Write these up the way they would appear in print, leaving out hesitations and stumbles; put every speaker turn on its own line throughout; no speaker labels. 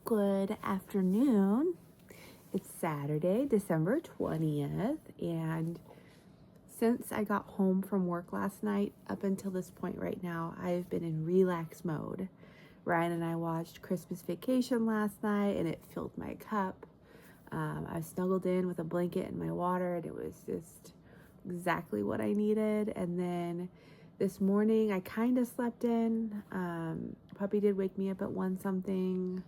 Good afternoon. It's Saturday, December 20th, and since I got home from work last night up until this point right now, I've been in relax mode. Ryan and I watched Christmas Vacation last night, and it filled my cup. I snuggled in with a blanket and my water, and it was just exactly what I needed. And then this morning, I kind of slept in. Puppy did wake me up at 1 something.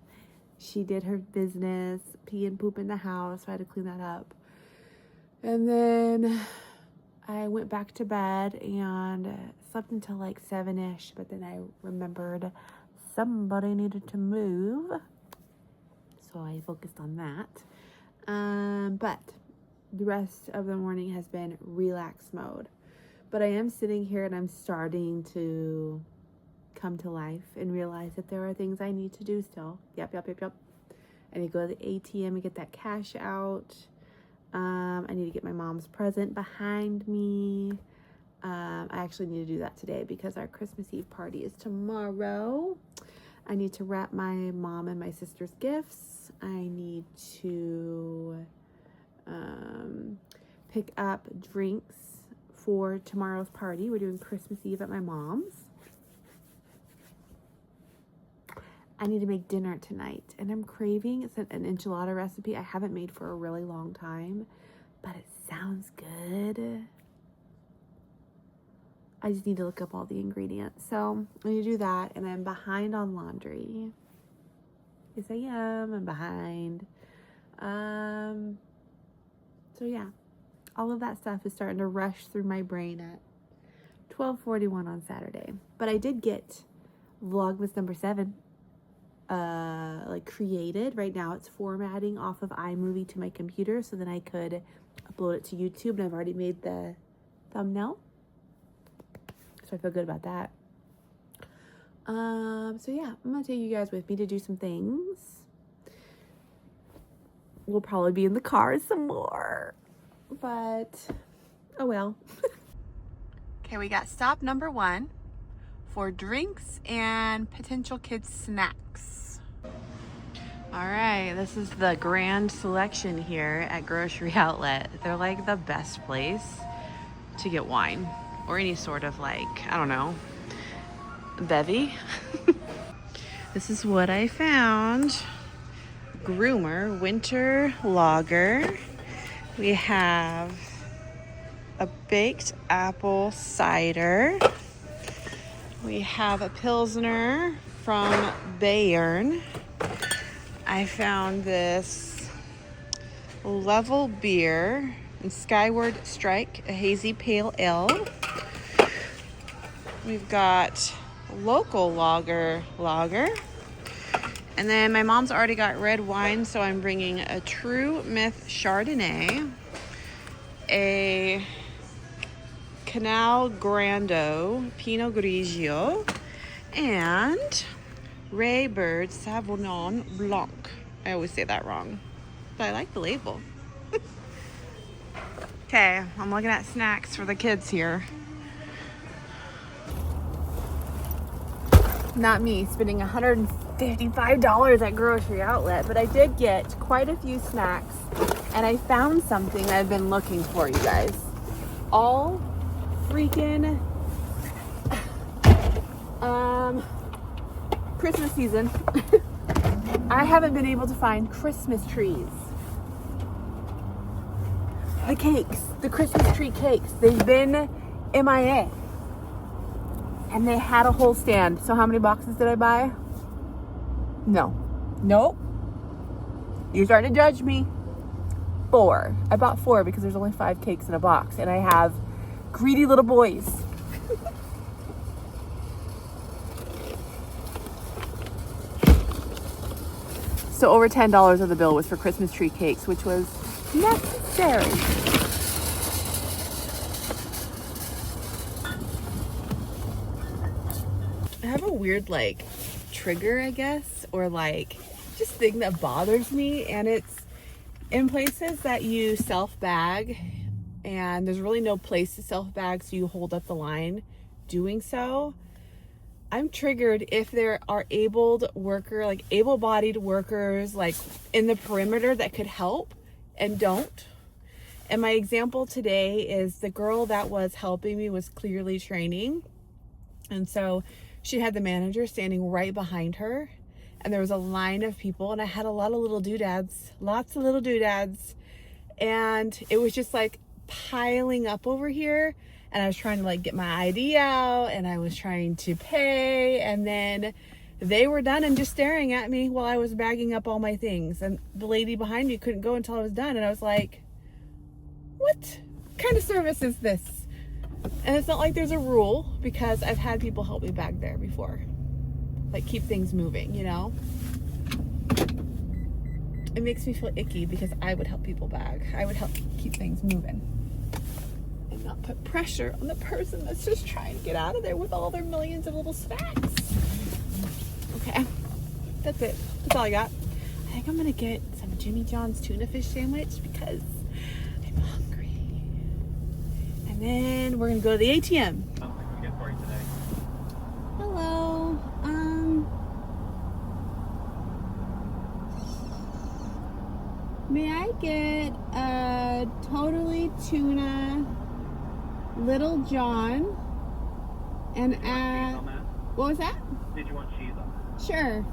She did her business, pee and poop in the house, so I had to clean that up. And then I went back to bed and slept until like 7-ish, but then I remembered somebody needed to move, so I focused on that. But the rest of the morning has been relax mode. But I am sitting here and I'm starting to come to life and realize that there are things I need to do still. Yep. I need to go to the ATM and get that cash out. I need to get my mom's present behind me. I actually need to do that today because our Christmas Eve party is tomorrow. I need to wrap my mom and my sister's gifts. I need to pick up drinks for tomorrow's party. We're doing Christmas Eve at my mom's. I need to make dinner tonight, and I'm craving an enchilada recipe I haven't made for a really long time, but it sounds good. I just need to look up all the ingredients. So I need to do that, and I'm behind on laundry. Yes, I am. I'm behind. So yeah, all of that stuff is starting to rush through my brain at 12:41 on Saturday. But I did get Vlogmas number 7 created. Right now it's formatting off of iMovie to my computer so that I could upload it to YouTube, and I've already made the thumbnail, so I feel good about that. So yeah, I'm gonna take you guys with me to do some things. We'll probably be in the car some more, but oh well. Okay, we got stop number 1 for drinks and potential kids snacks. All right, this is the grand selection here at Grocery Outlet. They're like the best place to get wine or any sort of I don't know, bevy. This is what I found. Groomer Winter Lager. We have a baked apple cider. We have a Pilsner from Bayern. I found this Level beer and Skyward Strike, a hazy pale ale. We've got local lager. And then my mom's already got red wine, so I'm bringing a True Myth Chardonnay, a Canal Grando Pinot Grigio, and Ray Bird Sauvignon Blanc. I always say that wrong, but I like the label. Okay, I'm looking at snacks for the kids here. Not me spending $155 at Grocery Outlet, but I did get quite a few snacks, and I found something that I've been looking for, you guys. All freaking Christmas season. I haven't been able to find Christmas trees. The cakes, the Christmas tree cakes, they've been MIA. And they had a whole stand. So how many boxes did I buy? Nope. You're starting to judge me. 4. I bought 4 because there's only 5 cakes in a box, and I have greedy little boys. So over $10 of the bill was for Christmas tree cakes, which was necessary. I have a weird trigger, I guess, or just thing that bothers me, and it's in places that you self-bag and there's really no place to self-bag, so you hold up the line doing so. I'm triggered if there are able-bodied workers like in the perimeter that could help and don't. And my example today is the girl that was helping me was clearly training. And so she had the manager standing right behind her. And there was a line of people. And I had a lot of little doodads. Lots of little doodads. And it was just like piling up over here. And I was trying to like get my ID out. And I was trying to pay. And then they were done and just staring at me while I was bagging up all my things. And the lady behind me couldn't go until I was done. And I was like, what kind of service is this? And it's not like there's a rule, because I've had people help me bag there before. Like keep things moving, you know? It makes me feel icky because I would help people bag. I would help keep things moving. And not put pressure on the person that's just trying to get out of there with all their millions of little snacks. Okay, that's it. That's all I got. I think I'm gonna get some Jimmy John's tuna fish sandwich because I'm hungry. And then we're gonna go to the ATM.
How much can we get for you today?
Hello. May I get a totally tuna Little John and
Cheese on that?
what was that?
Did you want cheese on that?
Sure.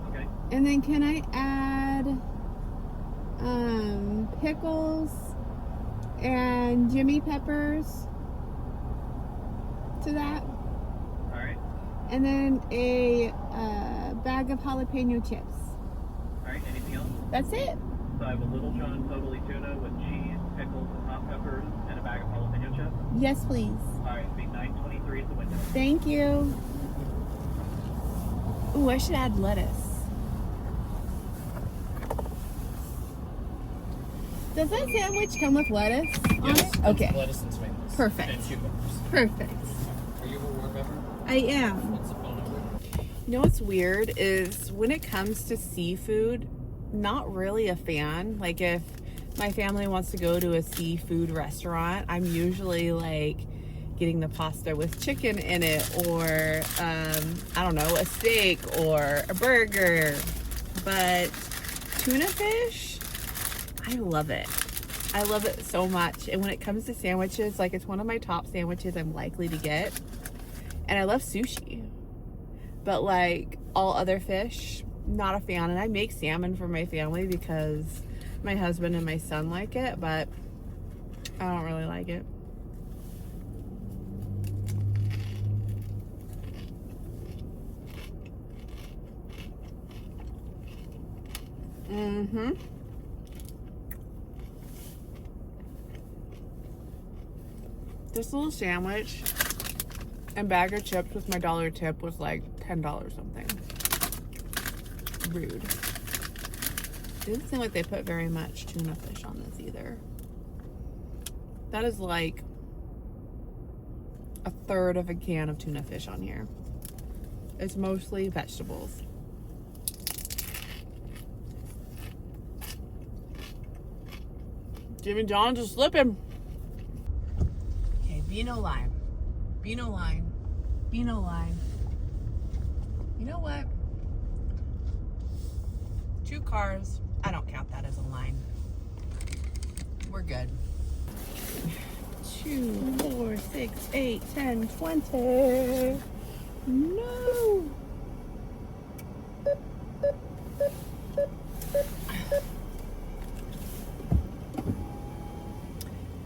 Okay.
And then can I add pickles and Jimmy peppers to that?
All right.
And then a bag of jalapeno chips.
All right. Anything else?
That's it.
So I have a Little John totally tuna with cheese, pickles, and hot peppers, and a bag of jalapeno chips.
Yes, please.
All right. Be 923 at the window.
Thank you. Ooh, I should add lettuce. Does that sandwich come with lettuce on it? Okay.
Lettuce and tomatoes.
Perfect.
And cucumbers.
Perfect.
Are you a war member?
I am.
What's the phone number?
You know what's weird is when it comes to seafood, not really a fan. Like if my family wants to go to a seafood restaurant, I'm usually like getting the pasta with chicken in it, or I don't know, a steak or a burger. But tuna fish, I love it. I love it so much. And when it comes to sandwiches, like it's one of my top sandwiches I'm likely to get. And I love sushi. But like all other fish, not a fan. And I make salmon for my family because my husband and my son like it, but I don't really like it. Mm-hmm. This little sandwich and bag of chips with my dollar tip was like $10 something. Rude. It doesn't seem like they put very much tuna fish on this either. That is like a third of a can of tuna fish on here. It's mostly vegetables. Jimmy John's is slipping. Okay, Beano lime. Beano lime. Beano lime. You know what? 2 cars. I don't count that as a line. We're good. 2, 4, 6, 8, 10, 20. No.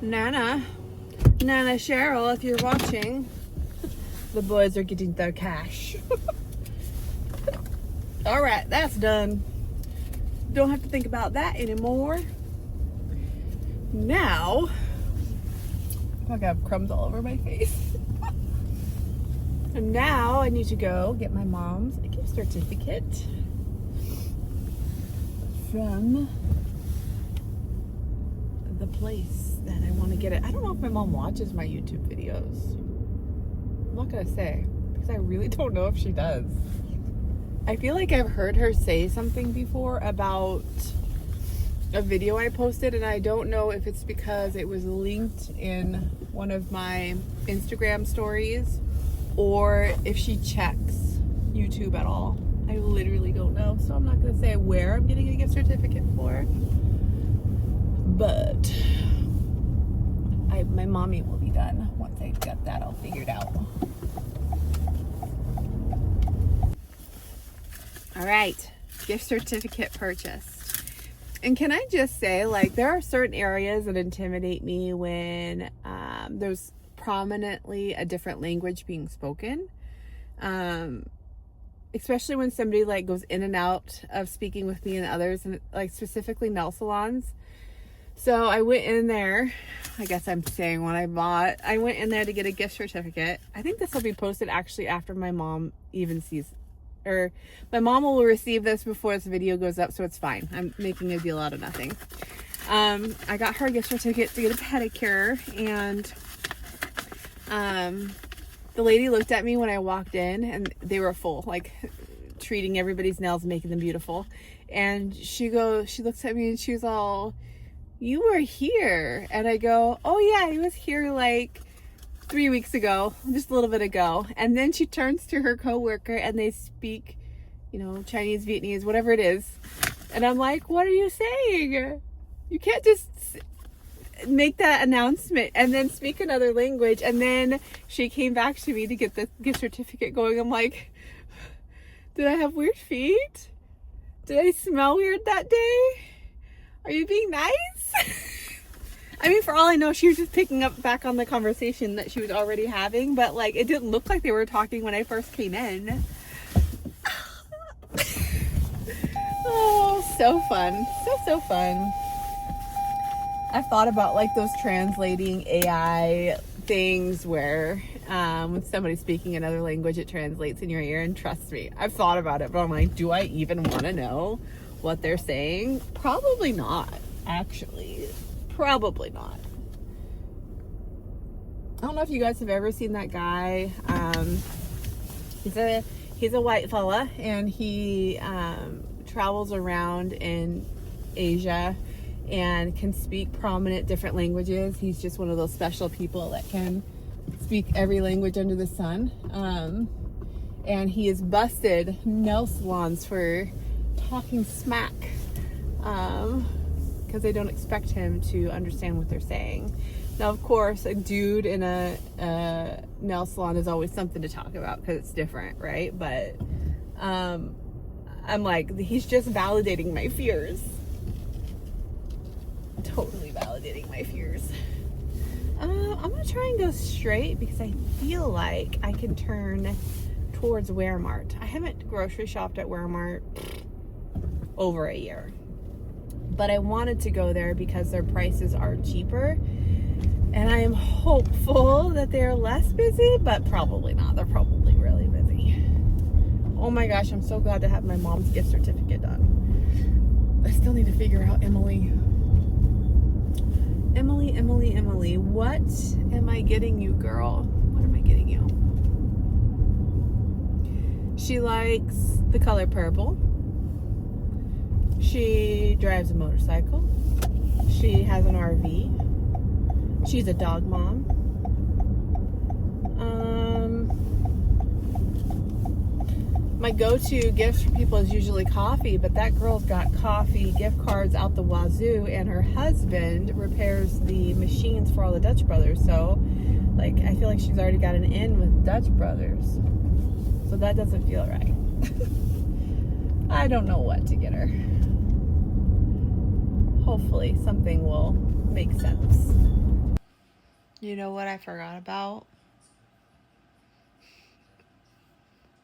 Nana Cheryl, if you're watching, the boys are getting their cash. All right, that's done. Don't have to think about that anymore. Now, I have crumbs all over my face. And now I need to go get my mom's gift certificate from the place that I want to get it. I don't know if my mom watches my YouTube videos. I'm not gonna say because I really don't know if she does. I feel like I've heard her say something before about a video I posted, and I don't know if it's because it was linked in one of my Instagram stories or if she checks YouTube at all. I literally don't know, so I'm not going to say where I'm getting a gift certificate for. But my mommy will be done once I get that all figured out. All right, gift certificate purchased. And can I just say, like, there are certain areas that intimidate me when there's prominently a different language being spoken. Especially when somebody like goes in and out of speaking with me and others, and like specifically nail salons. So I went in there, I guess I'm saying what I bought. I went in there to get a gift certificate. I think this will be posted actually after my mom even sees, or my mom will receive this before this video goes up, so it's fine. I'm making a deal out of nothing. I got her a gift certificate to get a pedicure, and the lady looked at me when I walked in, and they were full, like treating everybody's nails and making them beautiful. And she looks at me and she's all, "You were here." And I go, "Oh yeah, I was here like 3 weeks ago, just a little bit ago." And then she turns to her coworker and they speak, Chinese, Vietnamese, whatever it is. And I'm like, "What are you saying? You can't just make that announcement and then speak another language." And then she came back to me to get the gift certificate going. I'm like, did I have weird feet? Did I smell weird that day? Are you being nice? I mean, for all I know, she was just picking up back on the conversation that she was already having, but like, it didn't look like they were talking when I first came in. Oh, so fun. So fun. I've thought about like those translating AI things where when somebody's speaking another language, it translates in your ear, and trust me, I've thought about it, but I'm like, do I even want to know what they're saying? Probably not, actually. Probably not. I don't know if you guys have ever seen that guy. He's a white fella, and he travels around in Asia and can speak prominent different languages. He's just one of those special people that can speak every language under the sun. And he has busted nail salons for talking smack, because they don't expect him to understand what they're saying. Now, of course, a dude in a nail salon is always something to talk about because it's different, right? But I'm like, he's just validating my fears. Totally validating my fears. I'm gonna try and go straight because I feel like I can turn towards Wearmart. I haven't grocery shopped at Wearmart over a year, but I wanted to go there because their prices are cheaper, and I am hopeful that they're less busy, but probably not. They're probably really busy. Oh my gosh, I'm so glad to have my mom's gift certificate done. I still need to figure out Emily, what am I getting you, girl? What am I getting you? She likes the color purple. She drives a motorcycle. She has an RV. She's a dog mom. My go-to gift for people is usually coffee, but that girl's got coffee gift cards out the wazoo, and her husband repairs the machines for all the Dutch Brothers. So, like, I feel like she's already got an in with Dutch Brothers. So that doesn't feel right. I don't know what to get her. Hopefully something will make sense. You know what I forgot about?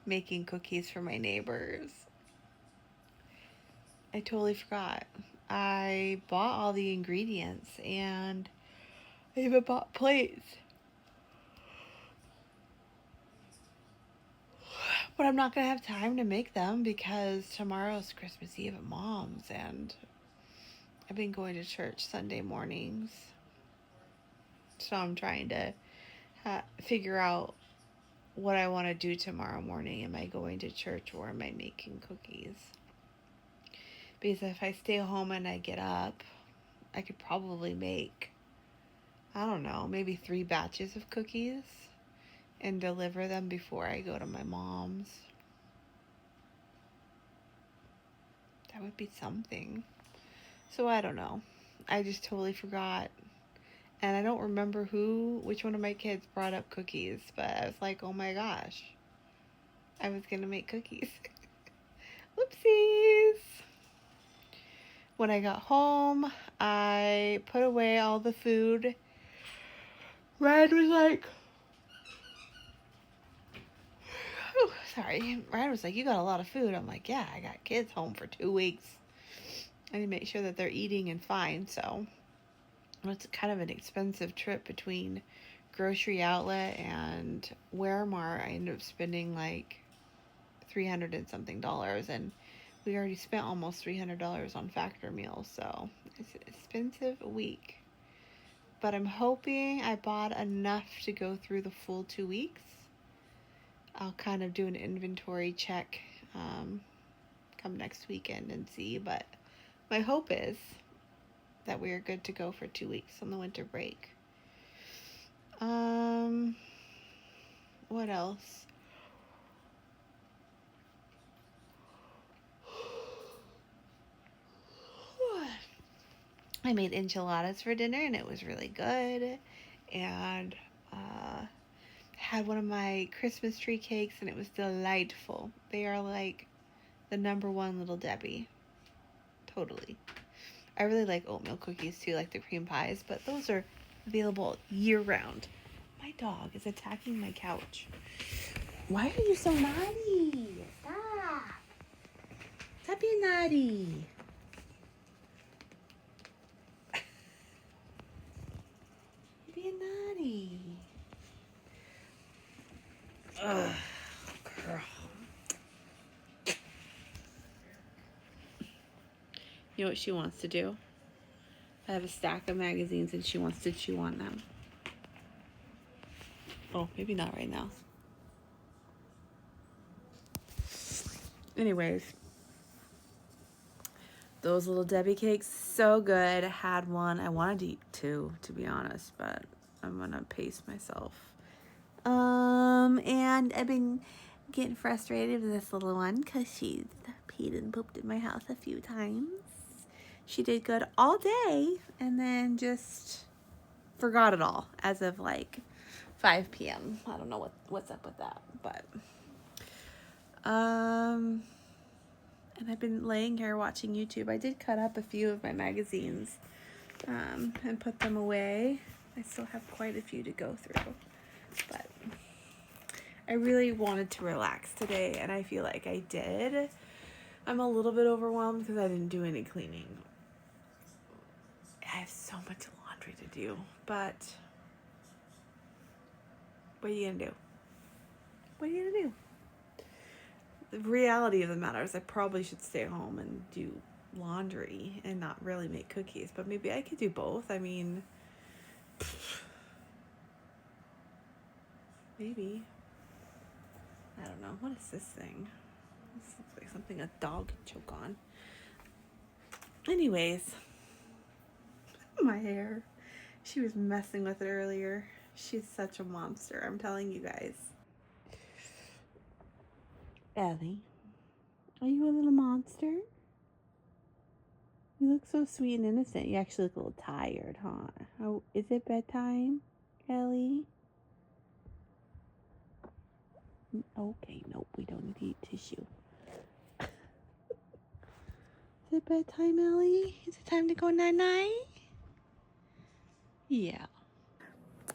Making cookies for my neighbors. I totally forgot. I bought all the ingredients, and I even bought plates. But I'm not going to have time to make them because tomorrow's Christmas Eve at Mom's, and I've been going to church Sunday mornings. So I'm trying to figure out what I want to do tomorrow morning. Am I going to church, or am I making cookies? Because if I stay home and I get up, I could probably make, I don't know, maybe 3 batches of cookies and deliver them before I go to my mom's. That would be something. So I don't know. I just totally forgot. And I don't remember which one of my kids brought up cookies, but I was like, oh my gosh, I was going to make cookies. Whoopsies. When I got home, I put away all the food. Ryan was like, oh, sorry. Ryan was like, you got a lot of food. I'm like, yeah, I got kids home for 2 weeks. I need to make sure that they're eating and fine. So it's kind of an expensive trip between grocery outlet and Walmart. I ended up spending like $300 and something, and we already spent almost $300 on factor meals. So it's an expensive week. But I'm hoping I bought enough to go through the full 2 weeks. I'll kind of do an inventory check come next weekend and see. But my hope is that we are good to go for 2 weeks on the winter break. What else? I made enchiladas for dinner and it was really good. And had one of my Christmas tree cakes and it was delightful. They are like the #1 Little Debbie. Totally. I really like oatmeal cookies too, like the cream pies, but those are available year round. My dog is attacking my couch. Why are you so naughty? Stop. Stop being naughty. You're being naughty. Ugh, girl. You know what she wants to do? I have a stack of magazines and she wants to chew on them. Oh, maybe not right now. Anyways, those Little Debbie cakes, so good. I had one. I wanted to eat 2, to be honest, but I'm gonna pace myself. And I've been getting frustrated with this little one because she's peed and pooped in my house a few times. She did good all day and then just forgot it all as of like 5 p.m. I don't know what's up with that, but and I've been laying here watching YouTube. I did cut up a few of my magazines and put them away. I still have quite a few to go through, but I really wanted to relax today and I feel like I did. I'm a little bit overwhelmed because I didn't do any cleaning. I have so much laundry to do, but what are you gonna do? What are you gonna do? The reality of the matter is I probably should stay home and do laundry and not really make cookies, but maybe I could do both. I mean, maybe. I don't know. What is this thing? This looks like something a dog could choke on. Anyways, my hair. She was messing with it earlier. She's such a monster, I'm telling you guys. Ellie, are you a little monster? You look so sweet and innocent. You actually look a little tired, huh? Oh, is it bedtime, Ellie? Okay, nope, we don't need to eat tissue. Is it bedtime, Ellie? Is it time to go night-night? Yeah.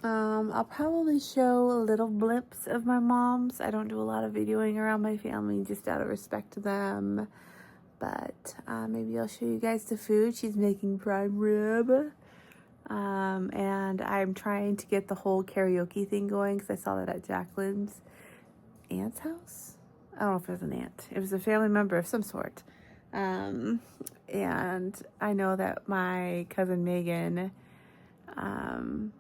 I'll probably show little blips of my mom's. I don't do a lot of videoing around my family just out of respect to them. But maybe I'll show you guys the food. She's making prime rib. And I'm trying to get the whole karaoke thing going because I saw that at Jacqueline's aunt's house. I don't know if it was an aunt. It was a family member of some sort. And I know that my cousin Megan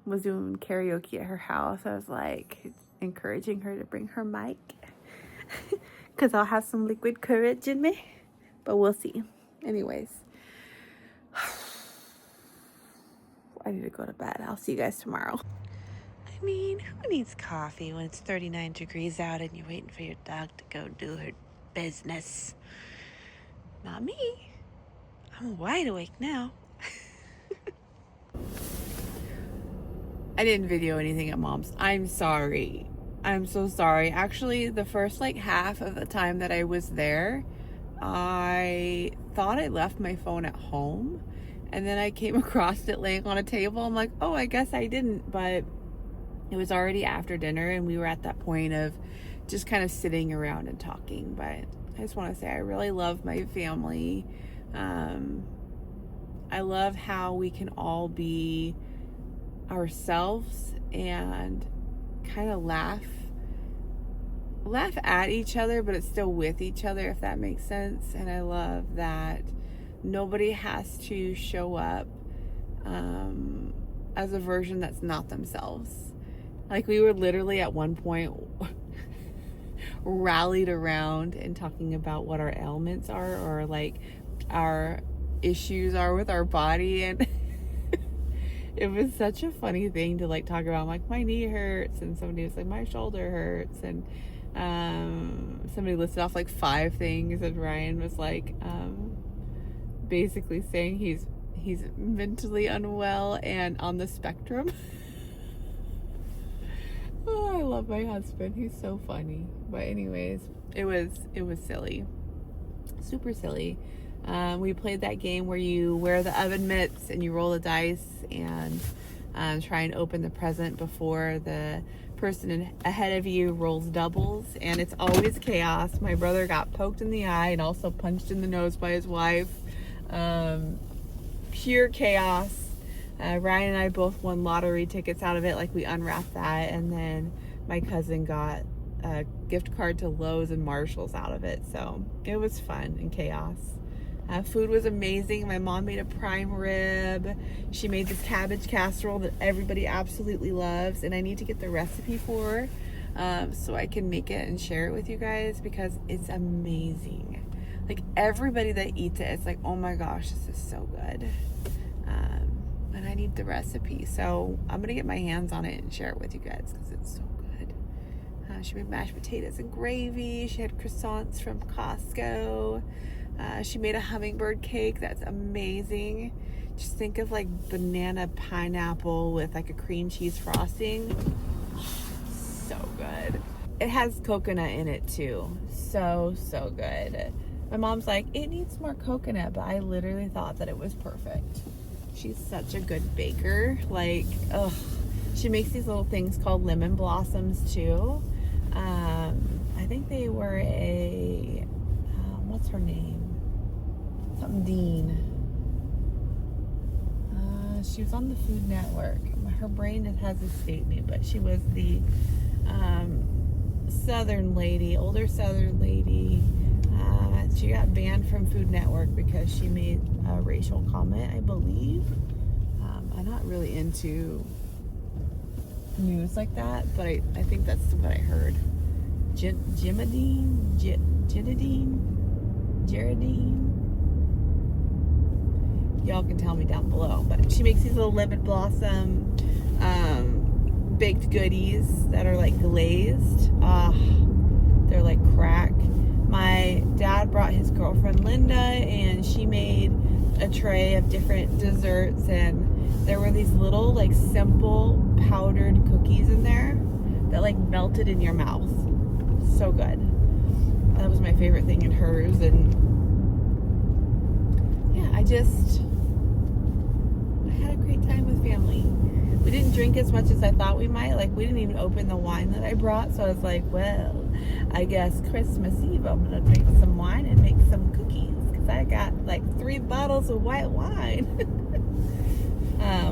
was doing karaoke at her house. I was like encouraging her to bring her mic because I'll have some liquid courage in me, but we'll see. Anyways, I need to go to bed. I'll see you guys tomorrow. mean, who needs coffee when it's 39 degrees out and you're waiting for your dog to go do her business? Not me. I'm wide awake now. I didn't video anything at Mom's. I'm sorry. I'm so sorry. Actually, the first like half of the time that I was there, I thought I left my phone at home. And then I came across it laying on a table. I'm like, oh, I guess I didn't. But it was already after dinner and we were at that point of just kind of sitting around and talking. But I just want to say I really love my family. I love how we can all be ourselves and kind of laugh at each other, but it's still with each other, if that makes sense. And I love that nobody has to show up as a version that's not themselves. Like, we were literally at one point rallied around and talking about what our ailments are, or like our issues are with our body, and it was such a funny thing to like talk about. I'm like, my knee hurts, and somebody was like, my shoulder hurts, and somebody listed off like 5 things, and Ryan was like basically saying he's mentally unwell and on the spectrum. Oh, I love my husband. He's so funny. But anyways, it was silly. Super silly. We played that game where you wear the oven mitts and you roll the dice and try and open the present before the person ahead of you rolls doubles, and it's always chaos. My brother got poked in the eye and also punched in the nose by his wife. Pure chaos. Ryan and I both won lottery tickets out of it. Like, we unwrapped that, and then my cousin got a gift card to Lowe's and Marshall's out of it. So it was fun and chaos. Food was amazing. My mom made a prime rib. She made this cabbage casserole that everybody absolutely loves, and I need to get the recipe for so I can make it and share it with you guys, because it's amazing. Like, everybody that eats it, it's like, oh my gosh, this is so good. And I need the recipe, so I'm gonna get my hands on it and share it with you guys, because it's so good. She made mashed potatoes and gravy. She had croissants from Costco. She made a hummingbird cake that's amazing. Just think of like banana pineapple with like a cream cheese frosting. So good. It has coconut in it too. So good. My mom's like, it needs more coconut, but I literally thought that it was perfect. She's such a good baker. Like, ugh. She makes these little things called lemon blossoms too. I think they were a, what's her name? Something Dean. She was on the Food Network. Her brain has escaped me, but she was the Southern lady, older Southern lady. She got banned from Food Network because she made a racial comment, I believe. I'm not really into news like that, but I think that's what I heard. Geraldine. Y'all can tell me down below, but she makes these little lemon blossom baked goodies that are like glazed. They're like crack. My dad brought his girlfriend Linda, and she made a tray of different desserts, and there were these little like simple powdered cookies in there that like melted in your mouth. So good. That was my favorite thing in hers. And yeah, I had a great time with family. We didn't drink as much as I thought we might. Like, we didn't even open the wine that I brought, so I was like, well, I guess Christmas Eve I'm gonna drink some wine and make some cookies, because I got like 3 bottles of white wine.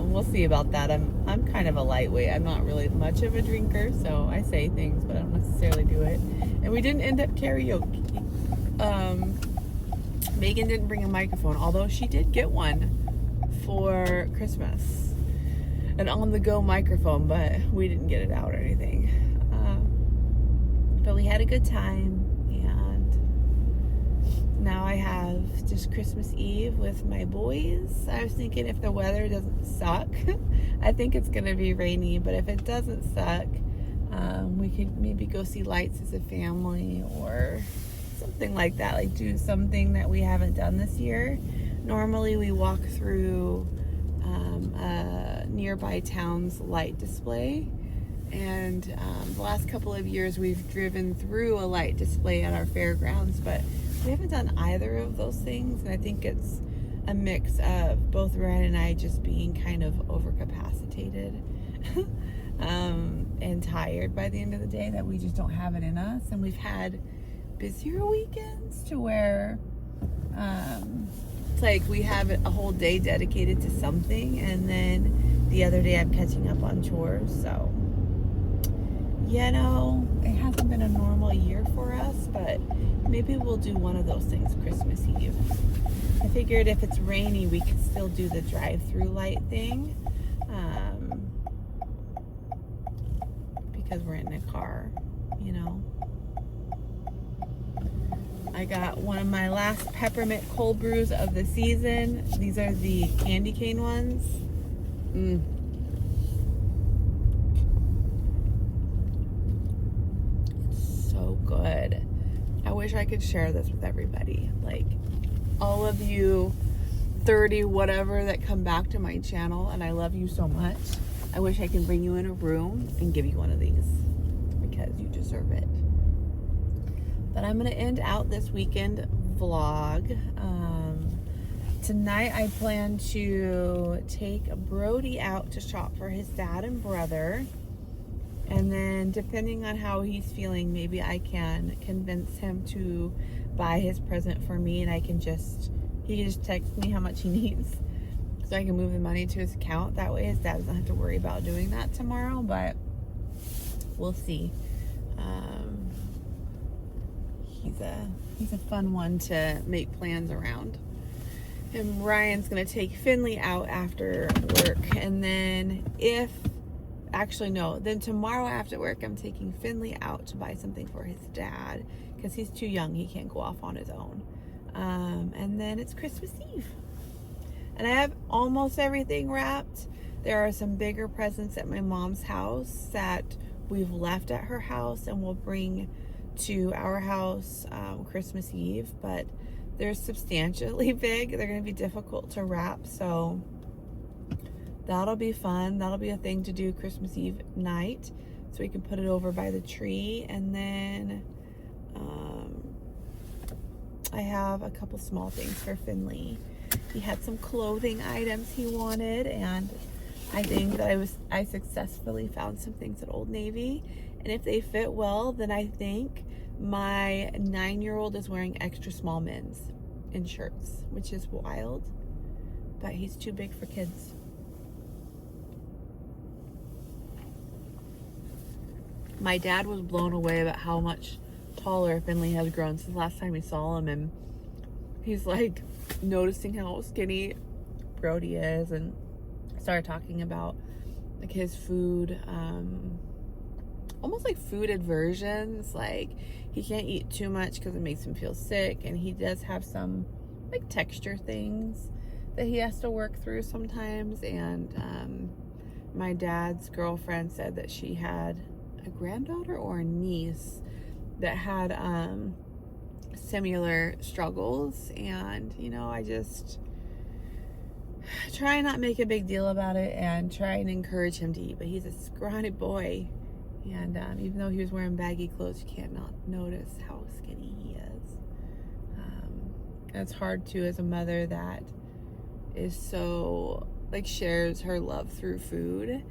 We'll see about that. I'm kind of a lightweight. I'm not really much of a drinker, so I say things, but I don't necessarily do it. And we didn't end up karaoke. Megan didn't bring a microphone, although she did get one for Christmas. An on-the-go microphone, but we didn't get it out or anything. But we had a good time, and now I have have just Christmas Eve with my boys. I was thinking if the weather doesn't suck, I think it's going to be rainy, but if it doesn't suck, we could maybe go see lights as a family or something like that, like do something that we haven't done this year. Normally we walk through a nearby town's light display, and the last couple of years we've driven through a light display at our fairgrounds, but we haven't done either of those things, and I think it's a mix of both Ryan and I just being kind of overcapacitated and tired by the end of the day, that we just don't have it in us. And we've had busier weekends to where it's like we have a whole day dedicated to something, and then the other day I'm catching up on chores. So you know, it hasn't been a normal year for us, but maybe we'll do one of those things Christmas Eve. I figured if it's rainy, we could still do the drive-through light thing, because we're in a car, you know. I got one of my last peppermint cold brews of the season. These are the candy cane ones. It's so good. I wish I could share this with everybody. Like, all of you 30 whatever that come back to my channel, and I love you so much. I wish I could bring you in a room and give you one of these, because you deserve it. But I'm going to end out this weekend vlog. Tonight I plan to take Brody out to shop for his dad and brother. And then depending on how he's feeling, maybe I can convince him to buy his present for me, and he can just text me how much he needs so I can move the money to his account. That way his dad doesn't have to worry about doing that tomorrow, but we'll see. He's a fun one to make plans around. And Ryan's gonna take Finley out after work, and then then tomorrow after work I'm taking Finley out to buy something for his dad, because he's too young, he can't go off on his own. And then it's Christmas Eve, and I have almost everything wrapped. There are some bigger presents at my mom's house that we've left at her house and we'll bring to our house Christmas Eve, but they're substantially big. They're going to be difficult to wrap, so that'll be fun. That'll be a thing to do Christmas Eve night, so we can put it over by the tree. And then I have a couple small things for Finley. He had some clothing items he wanted, and I think that I successfully found some things at Old Navy, and if they fit well, then I think my 9-year-old is wearing extra small men's in shirts, which is wild, but he's too big for kids. My dad was blown away about how much taller Finley has grown since last time we saw him, and he's like noticing how skinny Brody is, and started talking about like his food, almost like food aversions. Like, he can't eat too much because it makes him feel sick, and he does have some like texture things that he has to work through sometimes. And my dad's girlfriend said that she had a granddaughter or a niece that had similar struggles, and you know, I just try not make a big deal about it and try and encourage him to eat. But he's a scrawny boy, and even though he was wearing baggy clothes, you can't not notice how skinny he is. And it's hard too, as a mother that is so like shares her love through food,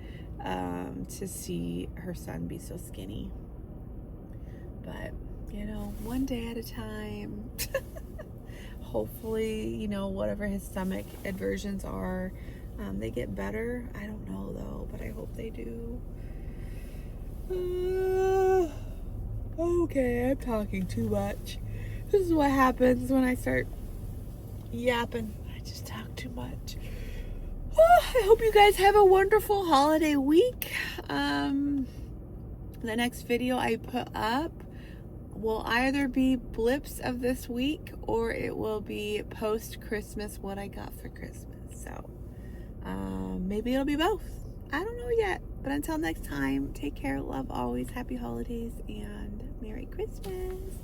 to see her son be so skinny. But you know, one day at a time. Hopefully, you know, whatever his stomach aversions are, they get better. I don't know though, but I hope they do. Okay, I'm talking too much. This is what happens when I start yapping. I just talk too much. I hope you guys have a wonderful holiday week. The next video I put up will either be blips of this week or it will be post-Christmas what I got for Christmas. So maybe it'll be both. I don't know yet. But until next time, take care, love always, happy holidays, and Merry Christmas.